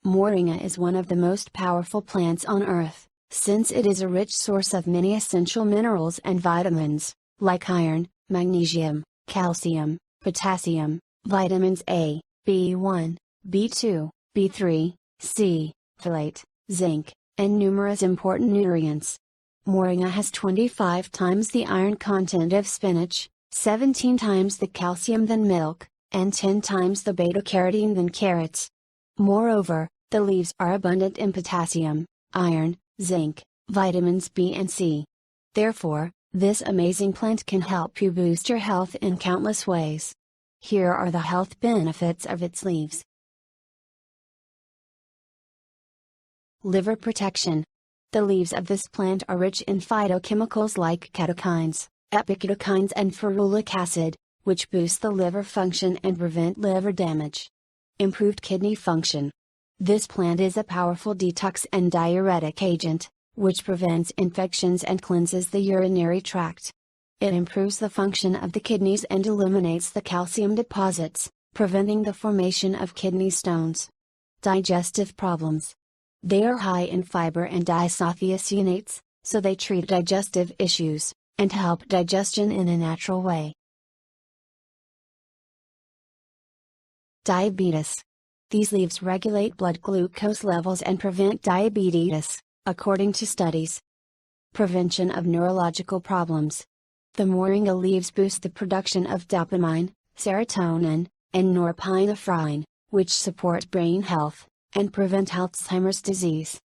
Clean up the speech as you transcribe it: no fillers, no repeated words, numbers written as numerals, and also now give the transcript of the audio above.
Moringa is one of the most powerful plants on earth, since it is a rich source of many essential minerals and vitamins, like iron, magnesium, calcium, potassium, vitamins A, B1, B2, B3, C, folate, zinc, and numerous important nutrients. Moringa has 25 times the iron content of spinach, 17 times the calcium than milk, and 10 times the beta-carotene than carrots. Moreover, the leaves are abundant in potassium, iron, zinc, vitamins B and C. Therefore, this amazing plant can help you boost your health in countless ways. Here are the health benefits of its leaves. Liver protection. The leaves of this plant are rich in phytochemicals like catechins, epicatechins and ferulic acid, which boost the liver function and prevent liver damage. Improved kidney function. This plant is a powerful detox and diuretic agent, which prevents infections and cleanses the urinary tract. It improves the function of the kidneys and eliminates the calcium deposits, preventing the formation of kidney stones. Digestive problems. They are high in fiber and isothiocyanates, so they treat digestive issues, and help digestion in a natural way. Diabetes. These leaves regulate blood glucose levels and prevent diabetes, according to studies. Prevention of neurological problems. The moringa leaves boost the production of dopamine, serotonin, and norepinephrine, which support brain health, and prevent Alzheimer's disease.